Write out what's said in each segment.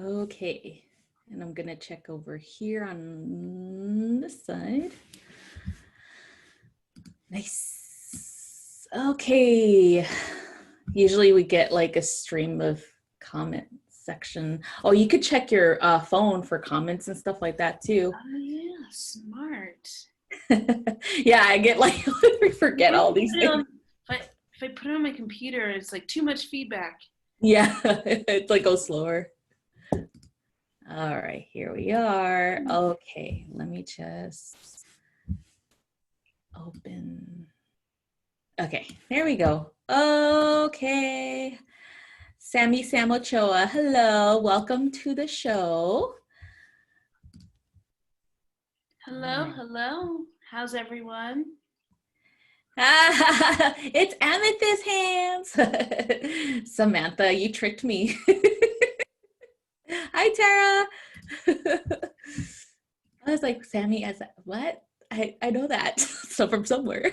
Okay, and I'm gonna check over here on this side. Nice. Okay. Usually we get like a stream of comment section. Oh, you could check your phone for comments and stuff like that too. Oh yeah, smart. Yeah, I get like we forget all these things. If I put it on my computer, it's like too much feedback. Yeah, it's like go slower. All right, here we are. Okay, let me just open. Okay, there we go. Okay. Sammy Samochoa, hello, welcome to the show. Hello, hello. How's everyone? It's Amethyst Hands. Samantha, you tricked me. Hi, Tara. I was like, Sammy, as what? I know that. So from somewhere.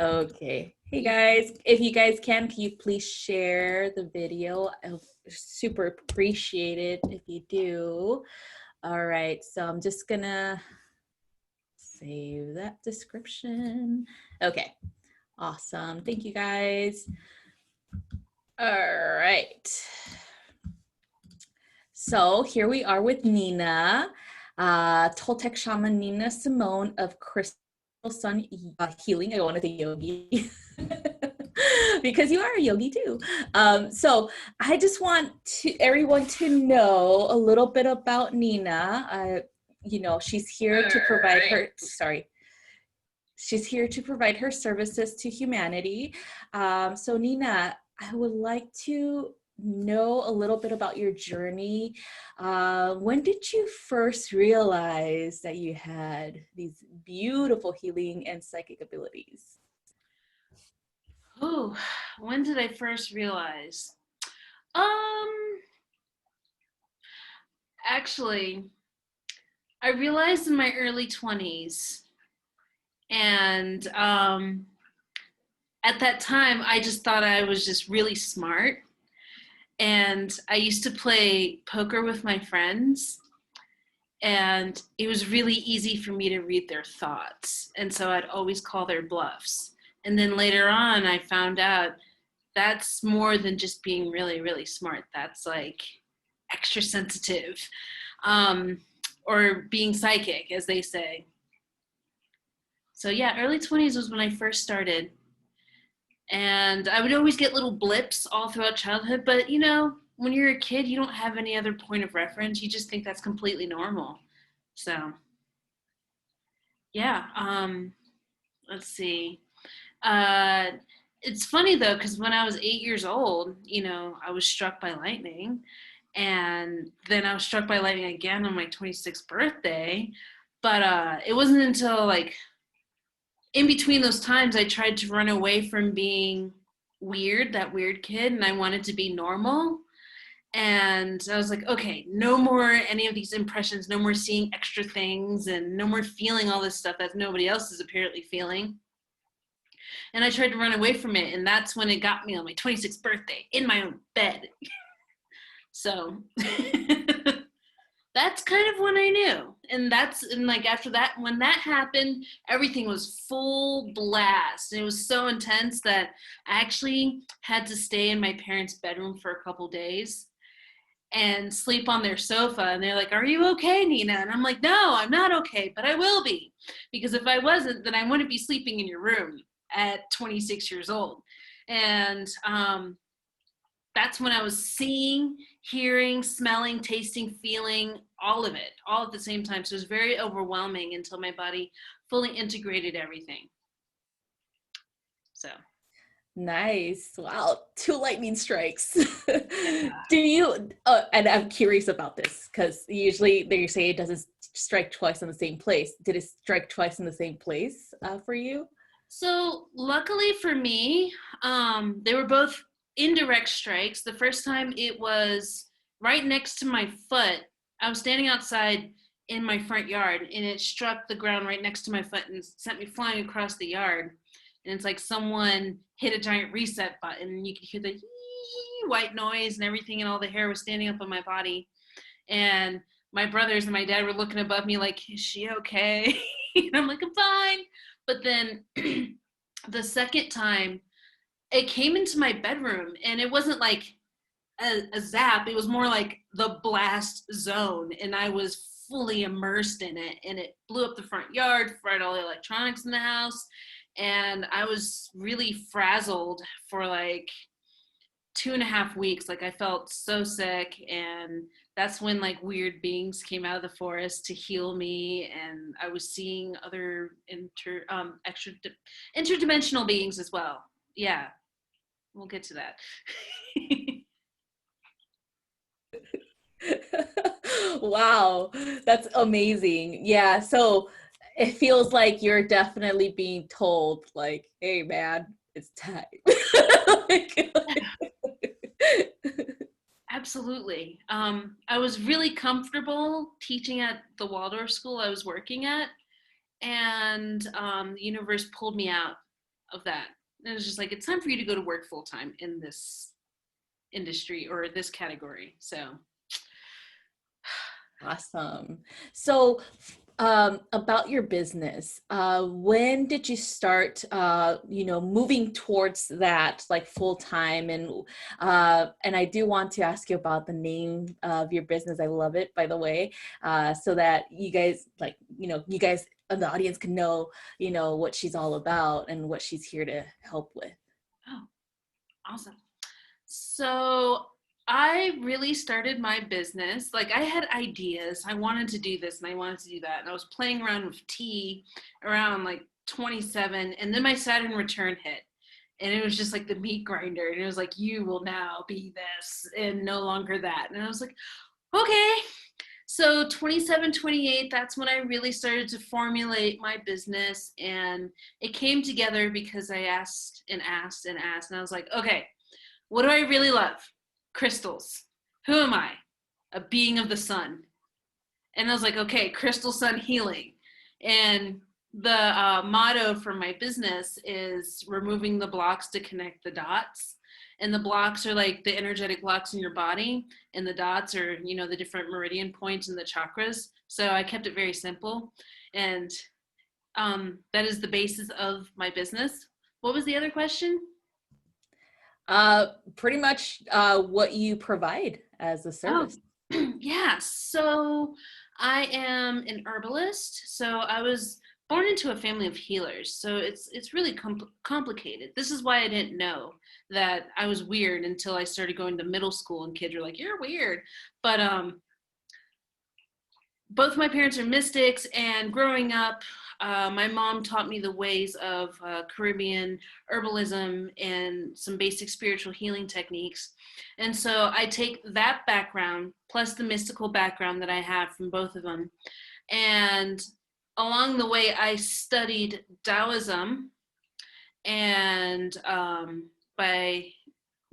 Okay. Hey guys, if you guys can you please share the video? I'll super appreciate it if you do. All right, so I'm just gonna save that description. Okay, awesome. Thank you guys. All right. So here we are with Nina, Toltec shaman Nina Simone of Crystal Sun Healing. I wanted to yogi. Because you are a yogi too. So I just want everyone to know a little bit about Nina. She's here to provide she's here to provide her services to humanity. So Nina, I would like to know a little bit about your journey. When did you first realize that you had these beautiful healing and psychic abilities? Oh, when did I first realize? Um, Actually, I realized in my early 20s. And at that time, I just thought I was just really smart. And I used to play poker with my friends. And it was really easy for me to read their thoughts. And so I'd always call their bluffs. And then later on, I found out that's more than just being really, really smart. That's like extra sensitive, um, or being psychic, as they say. So yeah, early 20s was when I first started. And I would always get little blips all throughout childhood, but you know, when you're a kid, you don't have any other point of reference. You just think that's completely normal. So yeah, let's see. Uh, it's funny though, because when I was 8 years old, you know, I was struck by lightning. And then I was struck by lightning again on my 26th birthday. But it wasn't until like in between those times I tried to run away from being weird, that weird kid, and I wanted to be normal. And I was like, okay, no more any of these impressions, no more seeing extra things, and no more feeling all this stuff that nobody else is apparently feeling. And I tried to run away from it, and that's when it got me on my 26th birthday in my own bed. So that's kind of when I knew. And like after that, when that happened, everything was full blast. And it was so intense that I actually had to stay in my parents' bedroom for a couple days and sleep on their sofa. And they're like, "Are you okay, Nina?" And I'm like, "No, I'm not okay, but I will be. Because if I wasn't, then I wouldn't be sleeping in your room at 26 years old." And that's when I was seeing, hearing, smelling, tasting, feeling, all of it, all at the same time. So it was very overwhelming until my body fully integrated everything. So. Nice. Wow, two lightning strikes. Yeah. Do you, and I'm curious about this because usually they say it doesn't strike twice in the same place. Did it strike twice in the same place for you? So luckily for me, they were both indirect strikes. The first time it was right next to my foot. I was standing outside in my front yard and it struck the ground right next to my foot and sent me flying across the yard. And it's like someone hit a giant reset button and you could hear the white noise and everything, and all the hair was standing up on my body. And my brothers and my dad were looking above me like, is she okay? And I'm like, I'm fine. But then the second time, it came into my bedroom, and it wasn't like a zap. It was more like the blast zone, and I was fully immersed in it, and it blew up the front yard, fried all the electronics in the house, and I was really frazzled for like 2.5 weeks. Like I felt so sick, and that's when like weird beings came out of the forest to heal me, and I was seeing other interdimensional beings as well. Yeah, we'll get to that. Wow, that's amazing. Yeah, so it feels like you're definitely being told, like, hey, man, it's time. Like, Absolutely. I was really comfortable teaching at the Waldorf school I was working at, and the universe pulled me out of that. And it was just like, it's time for you to go to work full time in this industry or this category. So, awesome. So, about your business, when did you start, moving towards that like full time? And I do want to ask you about the name of your business. I love it, by the way, so that you guys, like, you guys in the audience can know, what she's all about and what she's here to help with. oh, awesome. So I really started my business. Like I had ideas. I wanted to do this and I wanted to do that. And I was playing around with tea around like 27. And then my Saturn return hit. And it was just like the meat grinder. And it was like, you will now be this and no longer that. And I was like, okay. So 27, 28, that's when I really started to formulate my business. And it came together because I asked and asked and asked. And I was like, okay, what do I really love? Crystals. Who am I? A being of the sun. And I was like, okay, crystal sun healing. And the motto for my business is removing the blocks to connect the dots. And the blocks are like the energetic blocks in your body, and the dots are, the different meridian points in the chakras. So I kept it very simple. And that is the basis of my business. What was the other question? Pretty much what you provide as a service. Yeah, so I am an herbalist. So I was born into a family of healers. So it's really complicated. This is why I didn't know that I was weird until I started going to middle school, and kids were like, "You're weird." But both my parents are mystics, and growing up, my mom taught me the ways of Caribbean herbalism and some basic spiritual healing techniques. And so I take that background plus the mystical background that I have from both of them. And along the way, I studied Taoism and by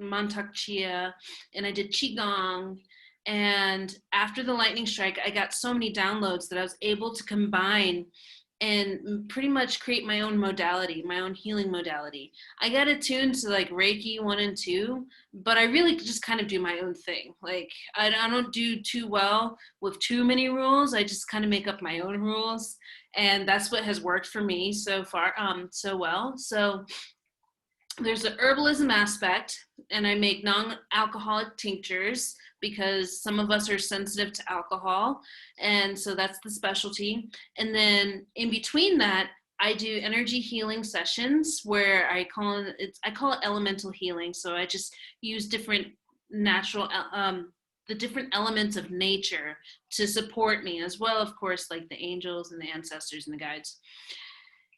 Mantak Chia, and I did Qigong. And after the lightning strike, I got so many downloads that I was able to combine and pretty much create my own modality, my own healing modality. I got attuned to like Reiki 1 and 2, but I really just kind of do my own thing. Like I don't do too well with too many rules. I just kind of make up my own rules. And that's what has worked for me so far, so well. So there's the herbalism aspect, and I make non-alcoholic tinctures because some of us are sensitive to alcohol, and so that's the specialty. And then in between that, I do energy healing sessions where I call it elemental healing. So I just use different natural the different elements of nature to support me, as well, of course, like the angels and the ancestors and the guides.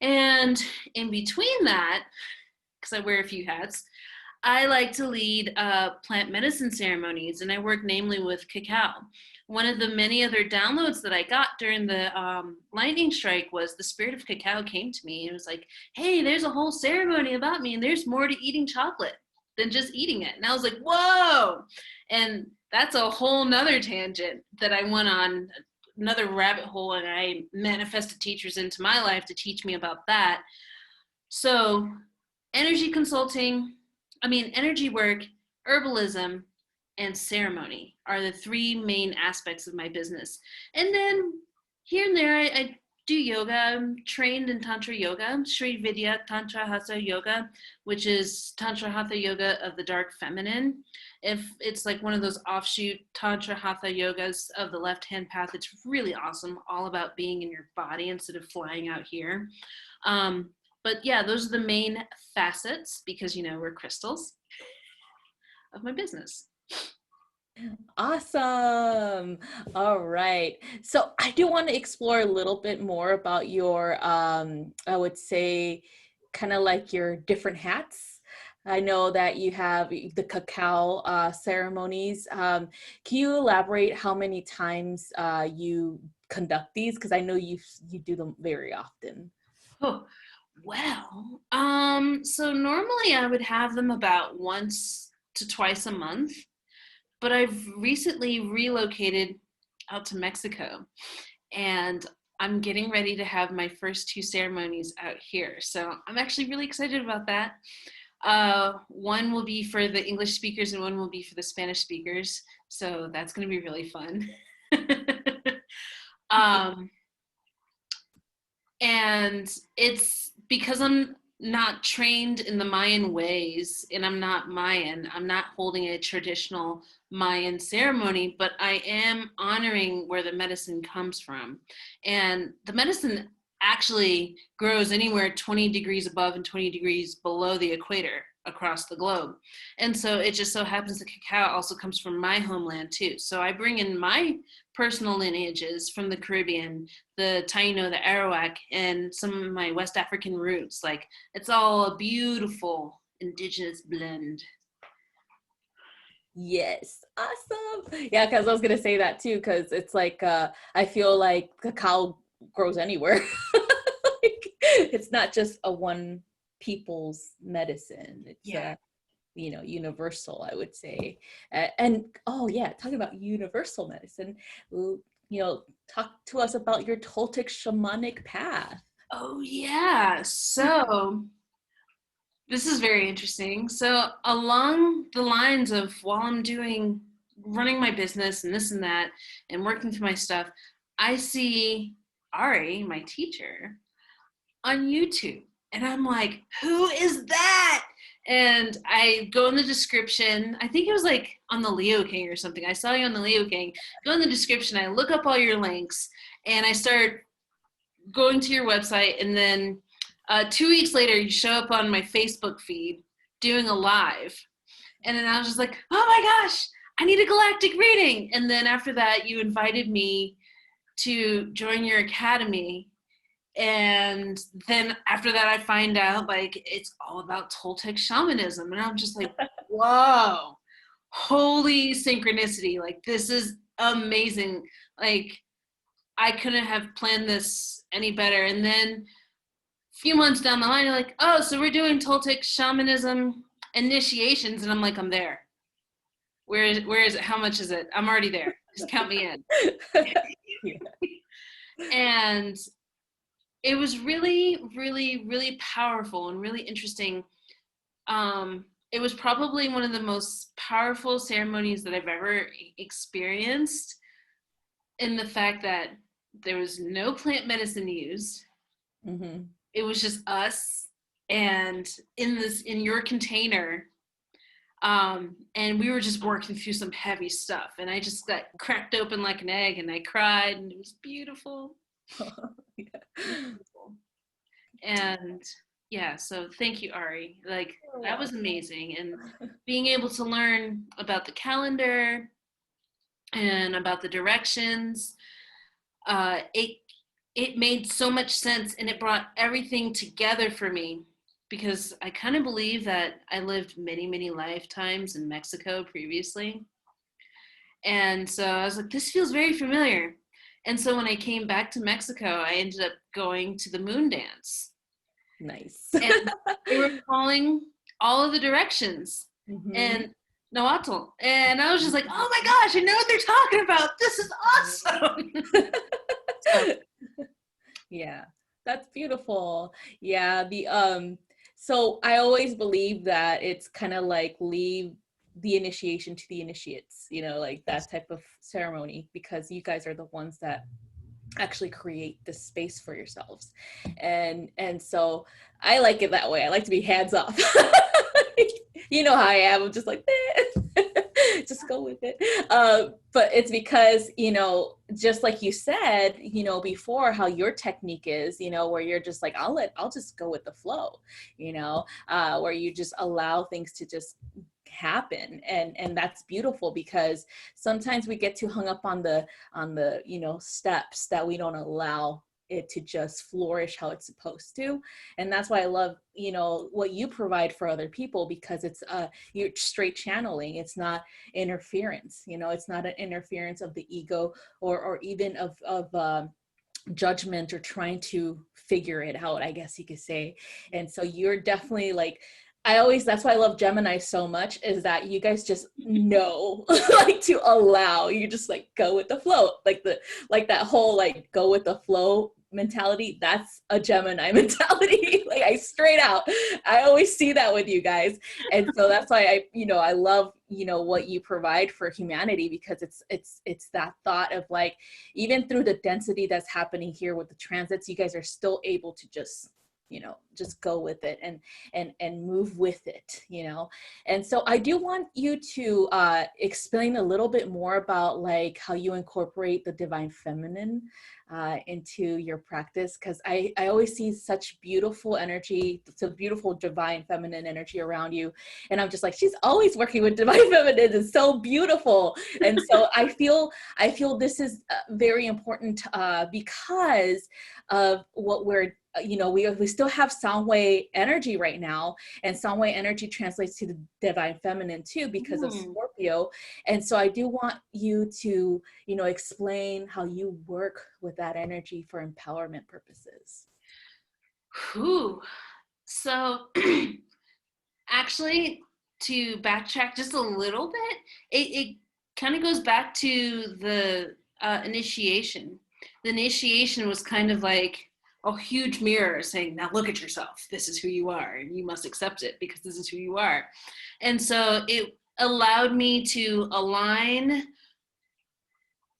And in between that, because I wear a few hats, I like to lead plant medicine ceremonies, and I work namely with Cacao. One of the many other downloads that I got during the lightning strike was the spirit of Cacao came to me and was like, hey, there's a whole ceremony about me, and there's more to eating chocolate than just eating it. And I was like, whoa! And that's a whole nother tangent that I went on, another rabbit hole, and I manifested teachers into my life to teach me about that. So energy work herbalism, and ceremony are the three main aspects of my business. And then here and there, I do yoga. I'm trained in Tantra Yoga, Sri Vidya Tantra Hatha Yoga, which is Tantra Hatha Yoga of the dark feminine. If it's like one of those offshoot Tantra Hatha yogas of the left-hand path, it's really awesome, all about being in your body instead of flying out here. But yeah, those are the main facets, because, you know, we're crystals, of my business. Awesome. All right. So I do want to explore a little bit more about your, I would say, kind of like your different hats. I know that you have the cacao ceremonies. Can you elaborate how many times you conduct these? Because I know you do them very often. Oh, well, so normally I would have them about once to twice a month, but I've recently relocated out to Mexico, and I'm getting ready to have my first two ceremonies out here. So I'm actually really excited about that. One will be for the English speakers and one will be for the Spanish speakers. So that's going to be really fun. And it's because I'm not trained in the Mayan ways, and I'm not Mayan. I'm not holding a traditional Mayan ceremony, but I am honoring where the medicine comes from. And the medicine actually grows anywhere 20 degrees above and 20 degrees below the equator across the globe. And so it just so happens that cacao also comes from my homeland too. So I bring in my personal lineages from the Caribbean, the Taino, the Arawak, and some of my West African roots. Like, it's all a beautiful indigenous blend. Yes, awesome. Yeah, because I was gonna say that too, because it's like I feel like cacao grows anywhere. Like, it's not just a one people's medicine. It's Yeah. Universal, I would say. And oh yeah, talking about universal medicine, talk to us about your Toltec shamanic path. Oh, yeah. So this is very interesting. So along the lines of while I'm running my business and this and that and working through my stuff, I see Ari, my teacher, on YouTube. And I'm like, who is that? And I go in the description. I think it was like on the Leo King or something. I saw you on the Leo King. Go in the description. I look up all your links and I start going to your website. And then 2 weeks later, you show up on my Facebook feed doing a live. And then I was just like, oh my gosh, I need a galactic reading. And then after that, you invited me to join your academy. And then after that, I find out like it's all about Toltec shamanism. And I'm just like, whoa, holy synchronicity. Like, this is amazing. Like, I couldn't have planned this any better. And then a few months down the line, you're like, oh, so we're doing Toltec shamanism initiations. And I'm like, I'm there. Where is it? How much is it? I'm already there. Just count me in. Yeah. And it was really, really, really powerful and really interesting. It was probably one of the most powerful ceremonies that I've ever experienced, in the fact that there was no plant medicine used. Mm-hmm. It was just us and in your container. And we were just working through some heavy stuff. And I just got cracked open like an egg and I cried, and it was beautiful. Yeah. And yeah, so thank you, Ari. Like, that was amazing. And being able to learn about the calendar and about the directions, it made so much sense, and it brought everything together for me, because I kind of believe that I lived many, many lifetimes in Mexico previously. And so I was like, this feels very familiar. And so when I came back to Mexico, I ended up going to the moon dance. Nice. And they were calling all of the directions and Nahuatl. And I was just like, oh my gosh, I know what they're talking about. This is awesome. So, yeah, that's beautiful. Yeah, so I always believe that it's kind of like leave the initiation to the initiates, you know, like that type of ceremony, because you guys are the ones that actually create the space for yourselves. And so I like it that way. I like to be hands off. You know how I am. I'm just like, just go with it. But it's because, you know, just like you said, you know, before, how your technique is, you know, where you're just like, I'll just go with the flow, you know, where you just allow things to just happen. And that's beautiful, because sometimes we get too hung up on the you know, steps, that we don't allow it to just flourish how it's supposed to. And that's why I love, you know, what you provide for other people, because it's you're straight channeling. It's not interference, you know, it's not an interference of the ego, or even of judgment, or trying to figure it out, I guess you could say. And so you're definitely like, that's why I love Gemini so much, is that you guys just know, like, to allow, you just like go with the flow, like that whole like go with the flow mentality. That's a Gemini mentality. Like, I always see that with you guys. And so that's why I love, you know, what you provide for humanity, because it's that thought of like, even through the density that's happening here with the transits, you guys are still able to just, you know, just go with it and move with it, you know. And so I do want you to explain a little bit more about like how you incorporate the divine feminine into your practice, because I always see such beautiful energy, so beautiful divine feminine energy around you, and I'm just like, she's always working with divine feminine. It's so beautiful. And so I feel this is very important because of what we're, you know, we still have sound wave energy right now, and sound wave energy translates to the divine feminine too, because of Scorpio. And so I do want you to, you know, explain how you work with that energy for empowerment purposes. Whew. So actually, to backtrack just a little bit, it kind of goes back to the initiation. The initiation was kind of like a huge mirror saying, now look at yourself. This is who you are, and you must accept it because this is who you are. And so it allowed me to align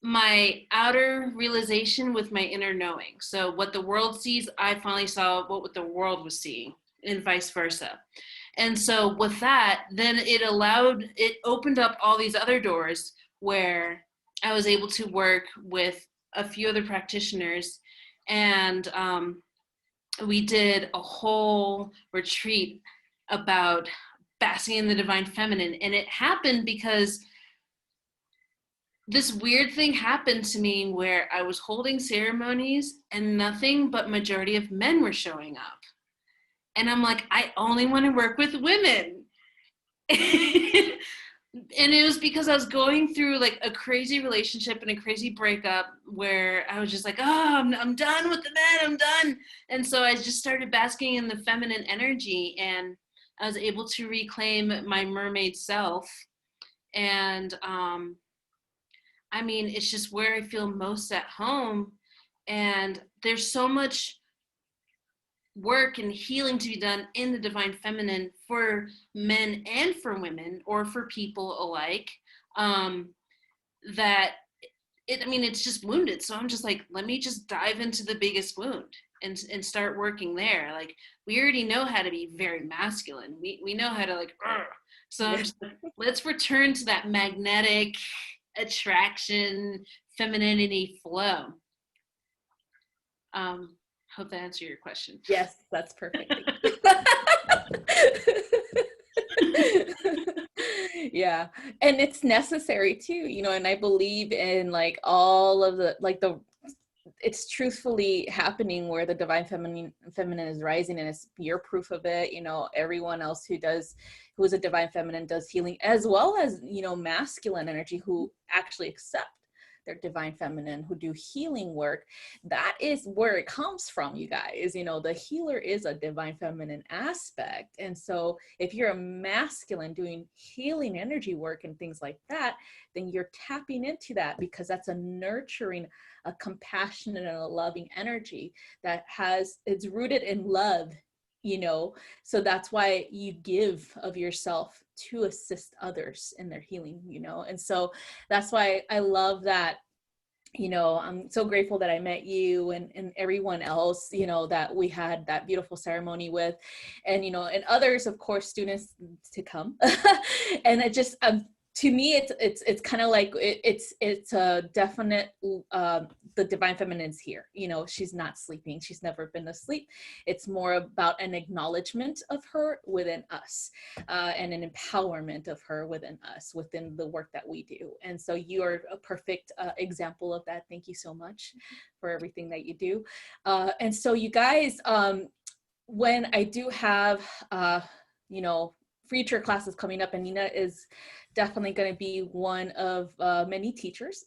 my outer realization with my inner knowing. So what the world sees, I finally saw what the world was seeing, and vice versa. And so with that, then it opened up all these other doors where I was able to work with a few other practitioners. And we did a whole retreat about basking in the divine feminine. And it happened because this weird thing happened to me where I was holding ceremonies and nothing but majority of men were showing up. And I'm like, I only want to work with women. And it was because I was going through like a crazy relationship and a crazy breakup where I was just like, oh, I'm done with the men, I'm done. And so I just started basking in the feminine energy, and I was able to reclaim my mermaid self. And I mean, it's just where I feel most at home. And there's so much work and healing to be done in the divine feminine for men and for women, or for people alike, that it's just wounded. So I'm just like, let me just dive into the biggest wound and start working there. Like, we already know how to be very masculine. We know how to like, so I'm just like, let's return to that magnetic attraction, femininity flow. Hope that answered your question. Yes, that's perfect. Yeah, and it's necessary too, you know, and I believe in like all of it's truthfully happening where the divine feminine is rising, and it's your proof of it. You know, everyone else who is a divine feminine does healing, as well as, you know, masculine energy who actually accept their divine feminine, who do healing work. That is where it comes from, you guys. You know, the healer is a divine feminine aspect. And so if you're a masculine doing healing energy work and things like that, then you're tapping into that, because that's a nurturing, a compassionate and a loving energy that it's rooted in love you know, so that's why you give of yourself to assist others in their healing, you know. And so that's why I love that, you know, I'm so grateful that I met you and everyone else, you know, that we had that beautiful ceremony with, and, you know, and others, of course, students to come. And it just, to me, it's kind of like, it's a definite, the divine feminine's here, you know, she's not sleeping. She's never been asleep. It's more about an acknowledgement of her within us, and an empowerment of her within us, within the work that we do. And so you are a perfect example of that. Thank you so much for everything that you do. And so you guys, when I do have, you know, future classes coming up, and Nina is definitely going to be one of many teachers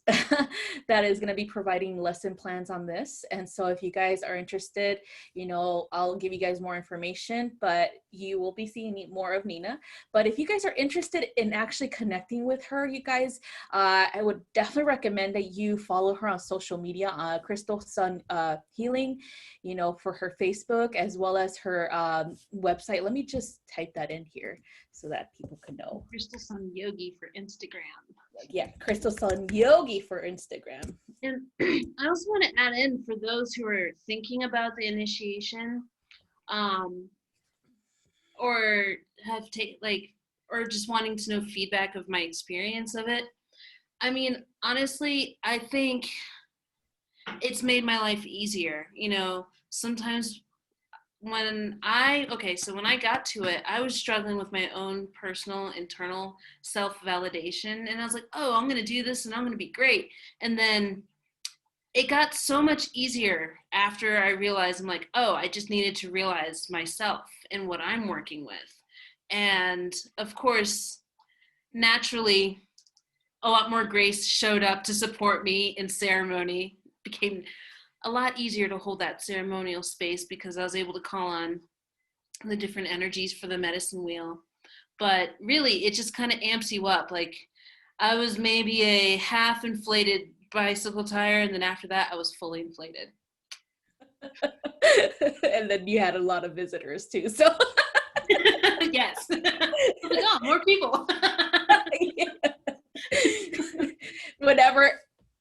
that is going to be providing lesson plans on this. And so if you guys are interested, you know, I'll give you guys more information, but you will be seeing more of Nina. But if you guys are interested in actually connecting with her, you guys, I would definitely recommend that you follow her on social media, Crystal Sun Healing, you know, for her Facebook, as well as her website. Let me just type that in here so that people can know. Crystal Sun Yogi for Instagram. Yeah, Crystal Sun Yogi for Instagram. And I also want to add in, for those who are thinking about the initiation, or have or just wanting to know feedback of my experience of it. I mean, honestly, I think it's made my life easier. You know, sometimes when I got to it, I was struggling with my own personal internal self-validation, and I was like, oh, I'm going to do this and I'm going to be great. And then it got so much easier after I realized, I'm like, oh, I just needed to realize myself and what I'm working with. And of course, naturally, a lot more grace showed up to support me in ceremony. It became a lot easier to hold that ceremonial space because I was able to call on the different energies for the medicine wheel. But really, it just kind of amps you up. Like, I was maybe a half inflated bicycle tire, and then after that I was fully inflated. And then you had a lot of visitors too, so yes. Like, oh, more people. Whenever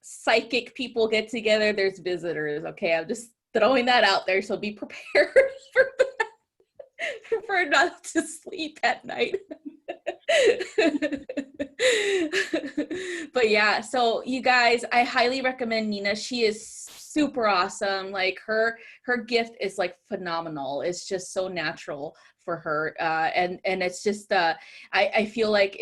psychic people get together, there's visitors. Okay, I'm just throwing that out there, so be prepared for that, for not to sleep at night. But yeah, so you guys, I highly recommend Nina. She is super awesome. Like her gift is like phenomenal. It's just so natural for her, and it's just I feel like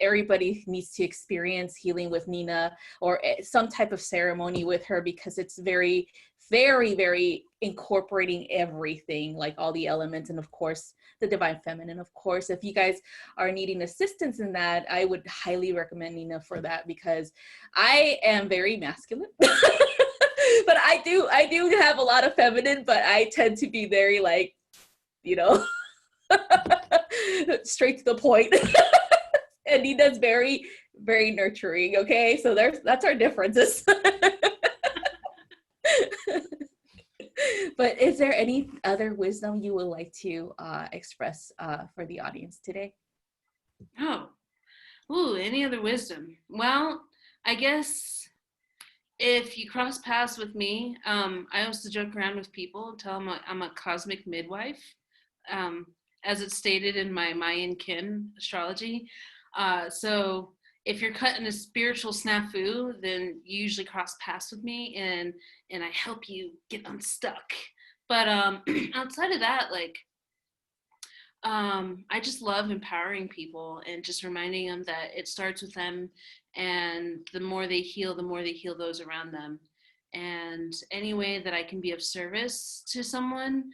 everybody needs to experience healing with Nina, or some type of ceremony with her, because it's very, very, very incorporating everything, like all the elements, and of course the divine feminine. Of course, if you guys are needing assistance in that, I would highly recommend Nina for that, because I am very masculine. But I do have a lot of feminine, but I tend to be very, like, you know, straight to the point. And Nina's very, very nurturing. Okay, so that's our differences. But is there any other wisdom you would like to express for the audience today? Any other wisdom? Well, I guess if you cross paths with me, I also joke around with people and tell them I'm a cosmic midwife, as it's stated in my Mayan kin astrology. So if you're cut in a spiritual snafu, then you usually cross paths with me, and I help you get unstuck. But outside of that, like, I just love empowering people and just reminding them that it starts with them, and the more they heal those around them. And any way that I can be of service to someone,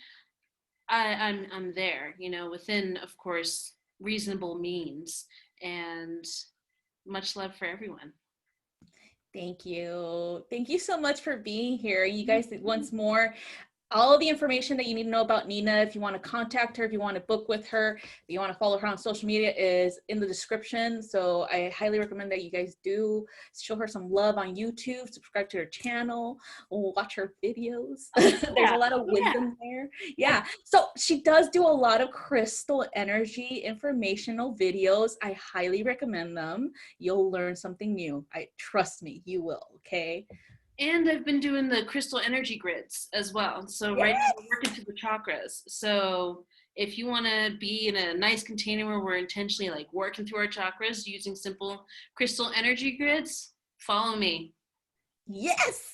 I'm there, you know, within, of course, reasonable means. And much love for everyone. Thank you so much for being here, you guys. Once more, all the information that you need to know about Nina, if you want to contact her, if you want to book with her, if you want to follow her on social media, is in the description. So I highly recommend that you guys do show her some love on YouTube, subscribe to her channel, watch her videos. There's a lot of wisdom there. Yeah. So she does do a lot of crystal energy informational videos. I highly recommend them. You'll learn something new. Trust me, you will. Okay. And I've been doing the crystal energy grids as well. So right now we're working through the chakras. So if you want to be in a nice container where we're intentionally like working through our chakras using simple crystal energy grids, follow me. Yes.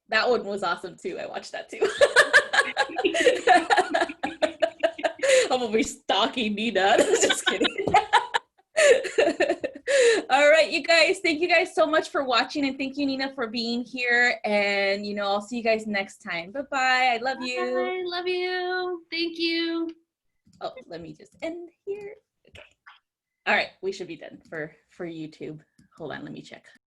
That one was awesome too. I watched that too. I'm gonna be stalking Nina. Just kidding. All right, you guys, thank you guys so much for watching, and thank you, Nina, for being here. And I'll see you guys next time. Bye-bye. I love you. I love you. Thank you. Oh, let me just end here. Okay. All right, we should be done for YouTube. Hold on, let me check.